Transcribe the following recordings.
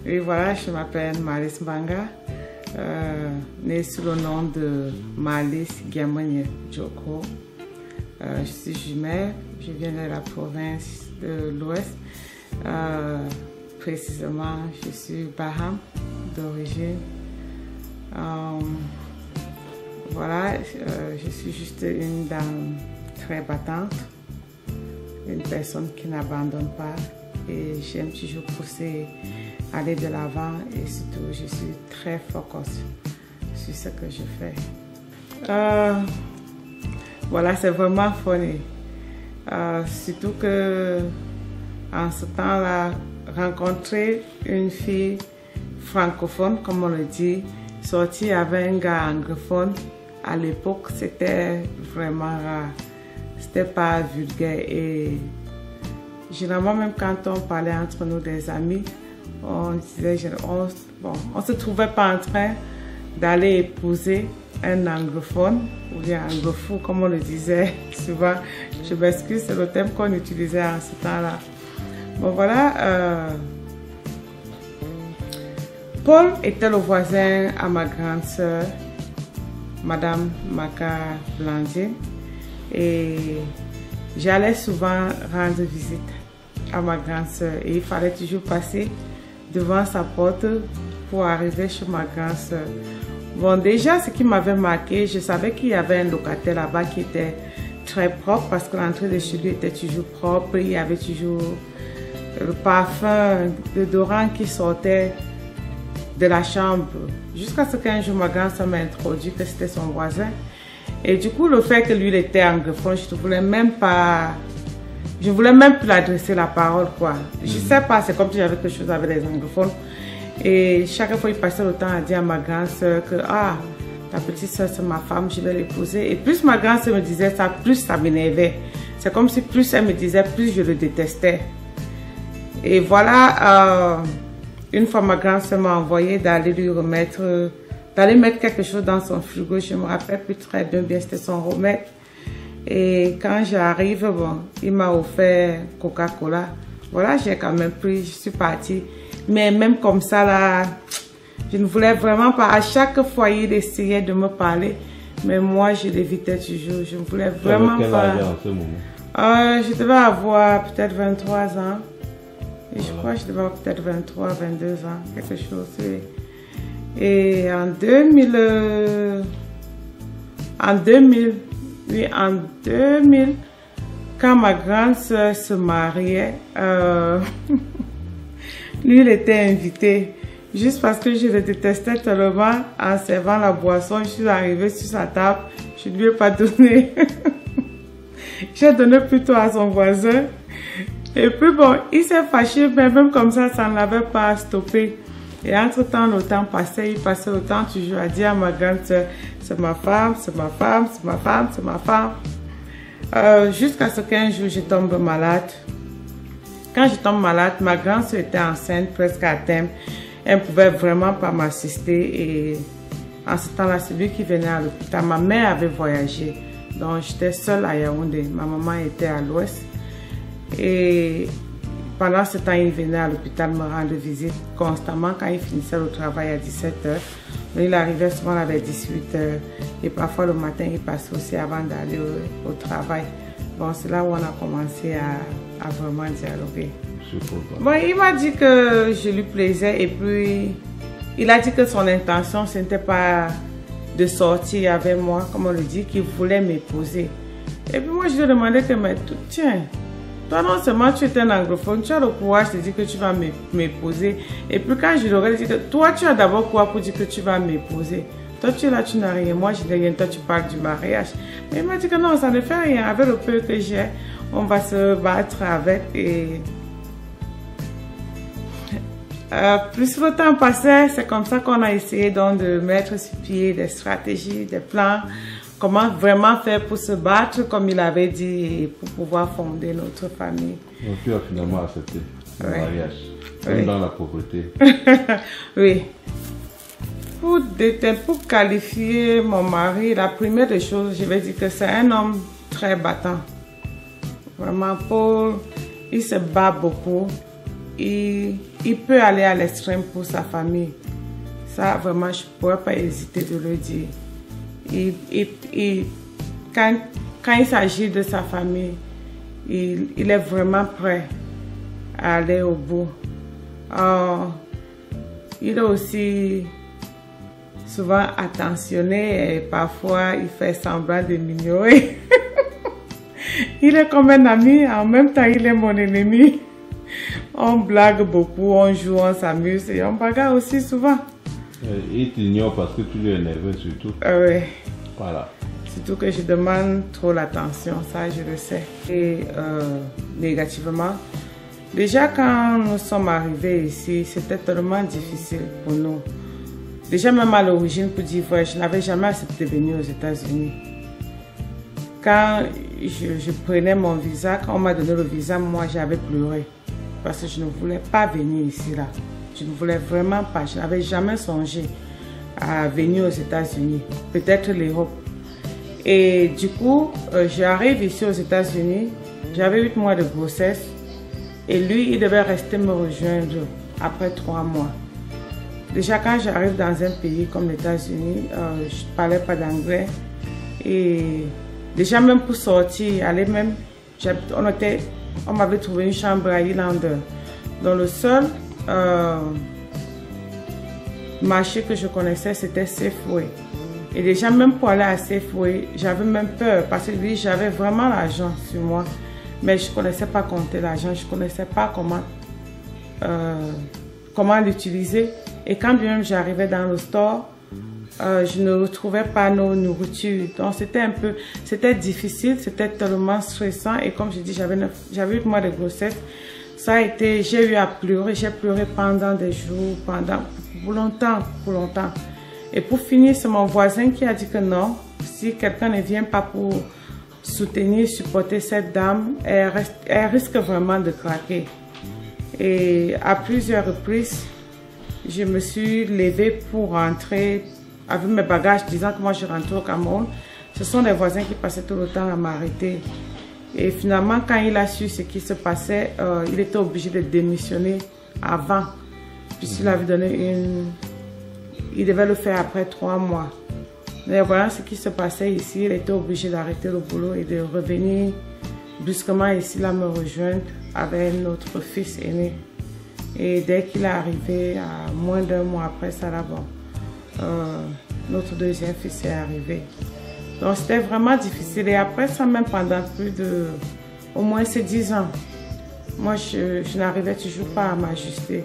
Et voilà, je m'appelle Malice Mbanga, née sous le nom de Malice Giamonye Djoko. Je suis jumelle, je viens de la province de l'Ouest. Précisément, je suis Baham d'origine. Voilà, je suis juste une dame très battante, une personne qui n'abandonne pas et j'aime toujours pousser, aller de l'avant et surtout je suis très focus sur ce que je fais. Voilà, c'est vraiment funny. Surtout que en ce temps-là, rencontrer une fille francophone, comme on le dit, sortir avec un gars anglophone, à l'époque, c'était vraiment rare. C'était pas vulgaire et généralement, même quand on parlait entre nous des amis, on disait, on se trouvait pas en train d'aller épouser un anglophone ou bien anglophone, comme on le disait souvent. Je m'excuse, c'est le terme qu'on utilisait en ce temps-là. Bon voilà, Paul était le voisin à ma grande sœur, Madame Maka Blandine, et j'allais souvent rendre visite à ma grande sœur et il fallait toujours passer devant sa porte pour arriver chez ma grande sœur. Bon, déjà, ce qui m'avait marqué, je savais qu'il y avait un locataire là-bas qui était très propre parce que l'entrée de chez lui était toujours propre, il y avait toujours le parfum d'odorant qui sortait de la chambre, jusqu'à ce qu'un jour ma grande soeur m'a introduit que c'était son voisin. Et du coup, le fait que lui il était anglophone, je ne voulais même pas, je voulais même plus l'adresser la parole, quoi. Je sais pas, c'est comme si j'avais quelque chose avec les anglophones. Et chaque fois, il passait le temps à dire à ma grande soeur que, ah, ta petite soeur c'est ma femme, je vais l'épouser. Et plus ma grande soeur me disait ça, plus ça m'énervait. C'est comme si plus elle me disait, plus je le détestais. Et voilà, une fois ma grande soeur m'a envoyé d'aller lui remettre, d'aller mettre quelque chose dans son frigo. Je me rappelle plus très bien, c'était son remède. Et quand j'arrive, bon, il m'a offert Coca-Cola. Voilà, j'ai quand même pris, je suis partie. Mais même comme ça, là, je ne voulais vraiment pas. À chaque fois, il essayait de me parler. Mais moi, je l'évitais toujours. Je ne voulais vraiment pas. Quel âge en ce moment? Je devais avoir peut-être 23 ans. Et je crois que je devais avoir peut-être 23, 22 ans, quelque chose. Et en 2000, quand ma grande soeur se mariait, lui, il était invité. Juste parce que je le détestais tellement, en servant la boisson, je suis arrivée sur sa table, je ne lui ai pas donné. J'ai donné plutôt à son voisin. Et puis bon, il s'est fâché, mais même comme ça ne l'avait pas stoppé. Et entre-temps, le temps passait, il passait le temps toujours à dire à ma grande soeur, c'est ma femme, c'est ma femme, c'est ma femme, c'est ma femme. Jusqu'à ce qu'un jour, je tombe malade. Quand je tombe malade, ma grande soeur était enceinte, presque à terme. Elle ne pouvait vraiment pas m'assister. Et en ce temps-là, celui qui venait à l'hôpital, ma mère avait voyagé. Donc, j'étais seule à Yaoundé. Ma maman était à l'ouest. Et pendant ce temps, il venait à l'hôpital me rendre visite constamment quand il finissait le travail à 17 h. Mais il arrivait souvent à 18 h. Et parfois le matin, il passait aussi avant d'aller au travail. Bon, c'est là où on a commencé à vraiment dialoguer. Bon, il m'a dit que je lui plaisais et puis il a dit que son intention, ce n'était pas de sortir avec moi, comme on le dit, qu'il voulait m'épouser. Et puis moi, je lui ai demandé que, mais tiens, toi non seulement tu es un anglophone, tu as le courage de dire que tu vas m'épouser. Et puis quand je lui ai dit que toi, tu as d'abord quoi pour dire que tu vas m'épouser? Toi, tu es là, tu n'as rien. Moi, je n'ai rien. Toi, tu parles du mariage. Mais il m'a dit que non, ça ne fait rien. Avec le peu que j'ai, on va se battre avec. Et plus le temps passait, c'est comme ça qu'on a essayé donc de mettre sur pied des stratégies, des plans. Comment vraiment faire pour se battre, comme il avait dit, et pour pouvoir fonder notre famille. Donc, tu as finalement accepté le mariage, même dans la pauvreté. Oui. Pour qualifier mon mari, la première des choses, je vais dire que c'est un homme très battant. Vraiment, Paul, il se bat beaucoup. Il il peut aller à l'extrême pour sa famille. Ça, vraiment, je ne pourrais pas hésiter de le dire. Quand il s'agit de sa famille, il est vraiment prêt à aller au bout. Il est aussi souvent attentionné et parfois il fait semblant de m'ignorer. Il est comme un ami, en même temps il est mon ennemi. On blague beaucoup, on joue, on s'amuse et on bagarre aussi souvent. Il t'ignore parce que tu lui es nerveux surtout. Oui. Voilà. Surtout que je demande trop l'attention, ça je le sais. Et négativement, déjà quand nous sommes arrivés ici, c'était tellement difficile pour nous. Déjà même à l'origine, pour dire vrai, je n'avais jamais accepté de venir aux États-Unis. Quand je prenais mon visa, quand on m'a donné le visa, moi j'avais pleuré. Parce que je ne voulais pas venir ici là. Je ne voulais vraiment pas, je n'avais jamais songé à venir aux États-Unis, peut-être l'Europe. Et du coup, j'arrive ici aux États-Unis, j'avais 8 mois de grossesse et lui, il devait rester me rejoindre après 3 mois. Déjà, quand j'arrive dans un pays comme les États-Unis, je ne parlais pas d'anglais et déjà même pour sortir, aller même, on m'avait trouvé une chambre à Highlander. Dans le seul marché que je connaissais, c'était Safeway. Et déjà, même pour aller à Safeway, j'avais même peur parce que lui, j'avais vraiment l'argent sur moi. Mais je ne connaissais pas compter l'argent, je ne connaissais pas comment l'utiliser. Et quand bien même j'arrivais dans le store, je ne retrouvais pas nos nourritures. Donc c'était difficile, c'était tellement stressant. Et comme je dis, j'avais 8 mois de grossesse. Ça a été, j'ai eu à pleurer, j'ai pleuré pendant des jours, pour longtemps. Et pour finir, c'est mon voisin qui a dit que non, si quelqu'un ne vient pas pour soutenir, supporter cette dame, elle risque vraiment de craquer. Et à plusieurs reprises, je me suis levée pour rentrer avec mes bagages, disant que moi je rentrais au Cameroun. Ce sont les voisins qui passaient tout le temps à m'arrêter. Et finalement, quand il a su ce qui se passait, il était obligé de démissionner avant, puisqu'il avait donné il devait le faire après 3 mois. Mais voilà ce qui se passait ici, il était obligé d'arrêter le boulot et de revenir brusquement ici, là, me rejoindre avec notre fils aîné. Et dès qu'il est arrivé, à moins d'1 mois après ça, là, bon, notre deuxième fils est arrivé. Donc c'était vraiment difficile. Et après ça, même pendant plus de, au moins ces 10 ans, moi je n'arrivais toujours pas à m'ajuster.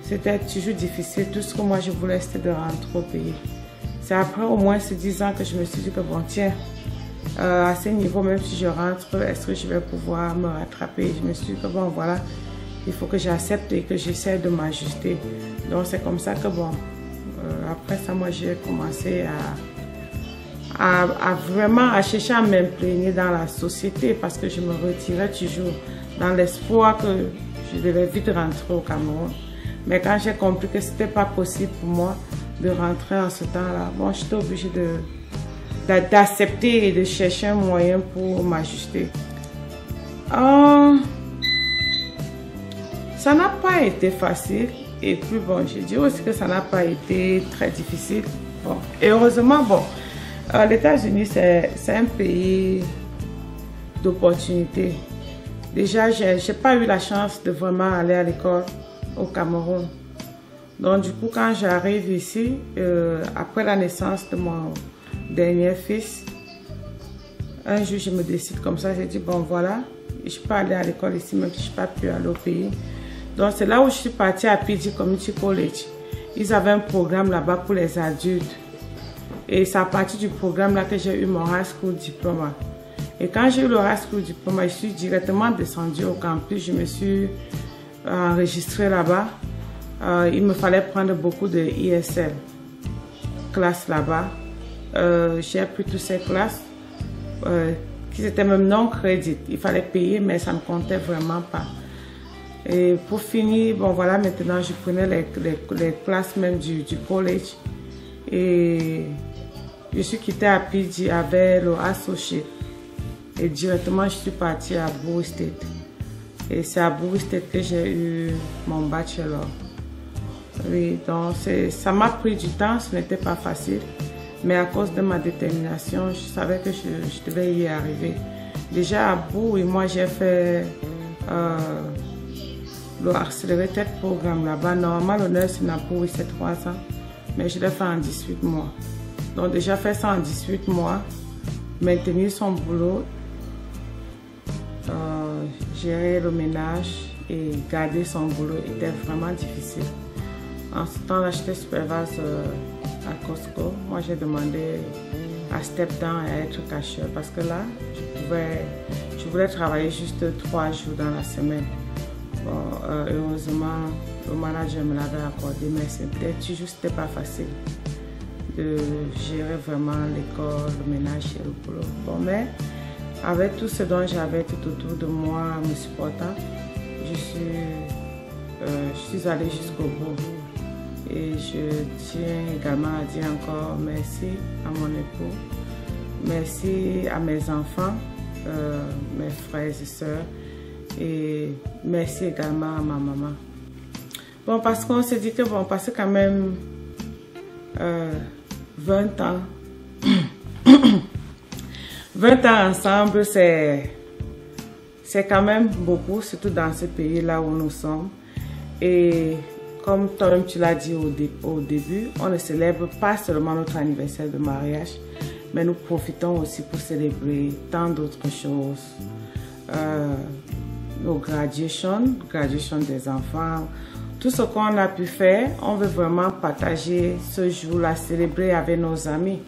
C'était toujours difficile. Tout ce que moi je voulais, c'était de rentrer au pays. C'est après au moins ces 10 ans que je me suis dit que bon, tiens, à ce niveau, même si je rentre, est-ce que je vais pouvoir me rattraper? Je me suis dit que bon, voilà, il faut que j'accepte et que j'essaie de m'ajuster. Donc c'est comme ça que bon, après ça, moi j'ai commencé à vraiment chercher à m'imprégner dans la société parce que je me retirais toujours dans l'espoir que je devais vite rentrer au Cameroun. Mais quand j'ai compris que ce n'était pas possible pour moi de rentrer en ce temps-là, bon, j'étais obligée d'accepter et de chercher un moyen pour m'ajuster. Ça n'a pas été facile et puis bon, je dis aussi que ça n'a pas été très difficile. Bon, et heureusement, bon, les États-Unis, c'est un pays d'opportunités. Déjà, je n'ai pas eu la chance de vraiment aller à l'école au Cameroun. Donc du coup, quand j'arrive ici, après la naissance de mon dernier fils, un jour je me décide comme ça, j'ai dit bon voilà, je peux aller à l'école ici même si je n'ai pas pu aller au pays. Donc c'est là où je suis partie à PG Community College. Ils avaient un programme là-bas pour les adultes. Et c'est à partir du programme là que j'ai eu mon high school diplôme. Et quand j'ai eu le high school diplôme, je suis directement descendue au campus, je me suis enregistrée là-bas. Il me fallait prendre beaucoup de ESL classes là-bas. J'ai appris toutes ces classes qui étaient même non crédit. Il fallait payer, mais ça ne comptait vraiment pas. Et pour finir, bon voilà, maintenant je prenais les classes même du college. Et je suis quittée à PG avec le associate. Et directement je suis partie à Bowie State. Et c'est à Bowie State que j'ai eu mon bachelor. Oui, donc ça m'a pris du temps, ce n'était pas facile. Mais à cause de ma détermination, je savais que je devais y arriver. Déjà à Bowie, moi j'ai fait le Accelerated Programme là-bas. Normalement, le nursing à Bowie c'est 3 ans, mais je l'ai fait en 18 mois. Donc déjà fait ça en 18 mois, maintenir son boulot, gérer le ménage et garder son boulot était vraiment difficile. En ce temps-là, j'étais superviseur à Costco. Moi, j'ai demandé à step down et à être cacheur parce que là, je voulais travailler juste 3 jours dans la semaine. Bon, heureusement, le manager me l'avait accordé, mais c'était pas facile de gérer vraiment l'école, le ménage et le boulot. Bon, mais avec tout ce dont j'avais tout autour de moi me supportant, je suis allée jusqu'au bout. Et je tiens également à dire encore merci à mon époux, merci à mes enfants, mes frères et sœurs, et merci également à ma maman. Bon, parce qu'on s'est dit que bon, passer quand même 20 ans, 20 ans ensemble, c'est quand même beaucoup, surtout dans ce pays-là où nous sommes. Et comme toi-même tu l'as dit au début, on ne célèbre pas seulement notre anniversaire de mariage, mais nous profitons aussi pour célébrer tant d'autres choses. Nos graduation des enfants, tout ce qu'on a pu faire, on veut vraiment partager ce jour-là, célébrer avec nos amis.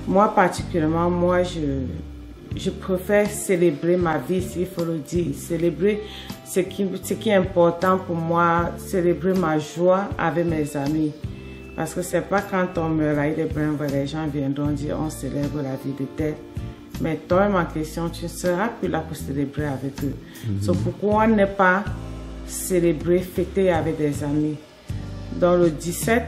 Moi particulièrement, moi je préfère célébrer ma vie, s'il faut le dire, célébrer ce qui est important pour moi, célébrer ma joie avec mes amis. Parce que c'est pas quand on meurt là, il est bien vrai, les gens viendront dire on célèbre la vie de tel. Mais toi, ma question, tu ne seras plus là pour célébrer avec eux. C'est pourquoi on n'est pas célébrer, fêter avec des amis. Dans le 17,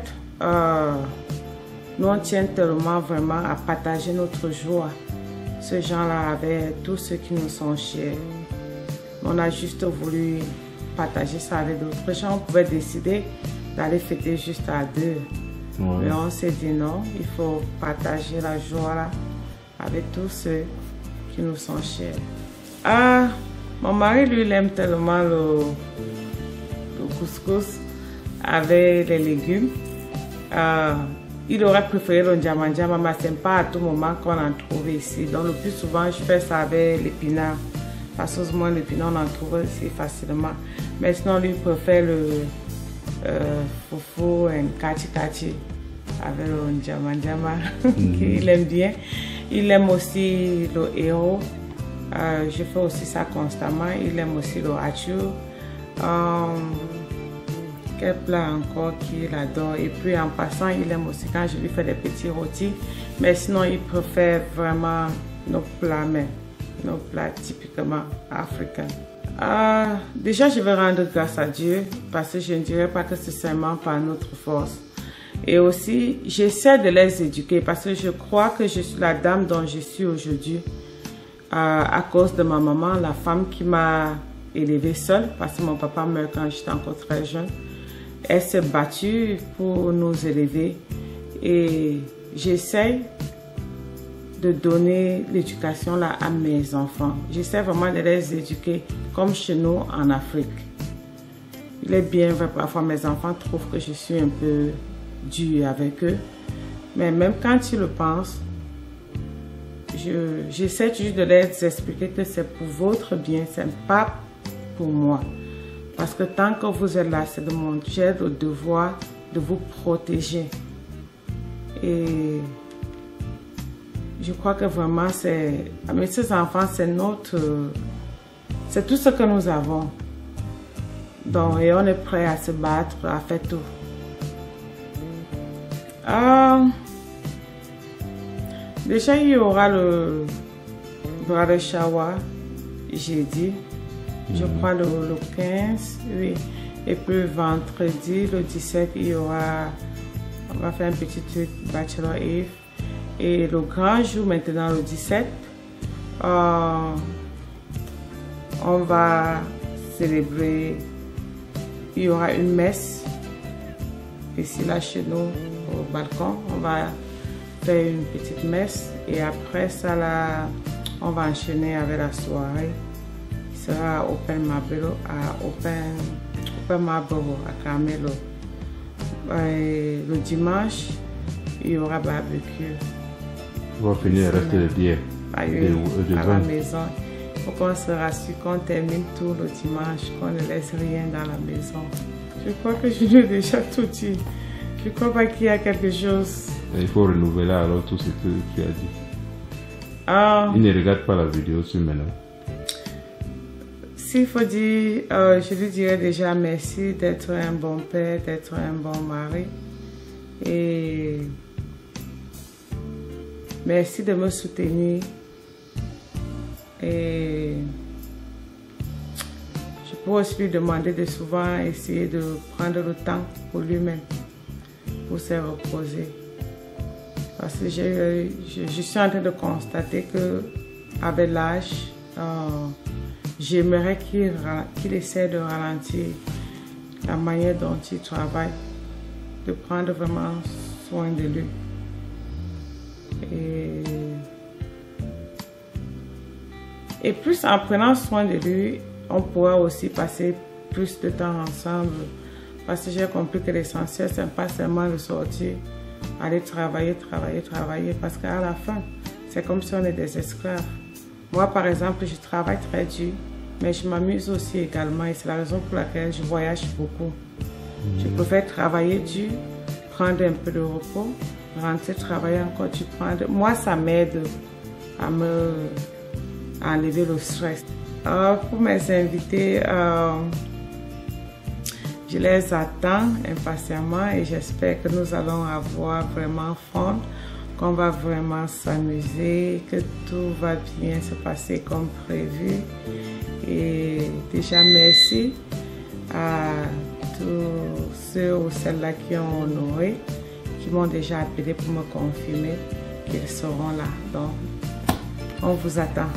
nous on tient tellement vraiment à partager notre joie. Ce gens-là avec tous ceux qui nous sont chers. On a juste voulu partager ça avec d'autres gens. On pouvait décider d'aller fêter juste à 2. Ouais. Mais on s'est dit non, il faut partager la joie là avec tous ceux qui nous sont chers. Ah, mon mari, lui, il aime tellement le couscous avec les légumes. Il aurait préféré le ndjama-ndjama, mais ce n'est pas à tout moment qu'on en trouve ici. Donc le plus souvent, je fais ça avec l'épinard. Parce que moi, l'épinard, on en trouve ici facilement. Mais sinon, lui, il préfère le fufu et kachi-kachi avec le ndjama-ndjama. Il aime bien. Il aime aussi le héros. Je fais aussi ça constamment. Il aime aussi le hachu. Quel plat encore qu'il adore. Et puis en passant, il aime aussi quand je lui fais des petits rôtis. Mais sinon, il préfère vraiment nos plats, nos plats typiquement africains. Déjà, je vais rendre grâce à Dieu parce que je ne dirais pas que c'est seulement par notre force. Et aussi, j'essaie de les éduquer parce que je crois que je suis la dame dont je suis aujourd'hui à cause de ma maman, la femme qui m'a élevée seule parce que mon papa meurt quand j'étais encore très jeune. Elle s'est battue pour nous élever et j'essaie de donner l'éducation là à mes enfants. J'essaie vraiment de les éduquer comme chez nous en Afrique. Il est bien vrai, parfois mes enfants trouvent que je suis un peu dure avec eux, mais même quand ils le pensent, j'essaie toujours de les expliquer que c'est pour votre bien, c'est pas pour moi. Parce que tant que vous êtes là, c'est de mon le devoir de vous protéger. Et je crois que vraiment, avec ces enfants, c'est tout ce que nous avons. Donc, et on est prêt à se battre, à faire tout. Déjà, il y aura le bridal shower jeudi. Je crois le 15, oui. Et puis vendredi, le 17, on va faire un petit truc Bachelor Eve. Et le grand jour maintenant, le 17, on va célébrer. Il y aura une messe ici là chez nous au balcon. On va faire une petite messe et après ça là, on va enchaîner avec la soirée. Il sera Open Marlboro à Carmelo. Et le dimanche, il y aura barbecue. On va finir le reste de bière. À la maison. Il faut qu'on se rassure qu'on termine tout le dimanche, qu'on ne laisse rien dans la maison. Je crois que je lui ai déjà tout dit. Je ne crois pas qu'il y a quelque chose. Il faut renouveler alors tout ce que tu as dit. Il ne regarde pas la vidéo sur maintenant. S'il faut dire, je lui dirais déjà merci d'être un bon père, d'être un bon mari. Et merci de me soutenir. Et je peux aussi lui demander de souvent essayer de prendre le temps pour lui-même, pour se reposer. Parce que je suis en train de constater que avec l'âge, j'aimerais qu'il essaie de ralentir la manière dont il travaille, de prendre vraiment soin de lui. Et plus en prenant soin de lui, on pourra aussi passer plus de temps ensemble. Parce que j'ai compris que l'essentiel, c'est pas seulement de sortir, aller travailler. Parce qu'à la fin, c'est comme si on est des esclaves. Moi, par exemple, je travaille très dur, mais je m'amuse aussi également. Et c'est la raison pour laquelle je voyage beaucoup. Je préfère travailler dur, prendre un peu de repos, rentrer travailler encore. Moi, ça m'aide à enlever le stress. Pour mes invités, je les attends impatiemment et j'espère que nous allons avoir vraiment fun, qu'on va vraiment s'amuser, que tout va bien se passer comme prévu. Et déjà merci à tous ceux ou celles-là qui ont honoré, qui m'ont déjà appelé pour me confirmer qu'ils seront là. Donc, on vous attend.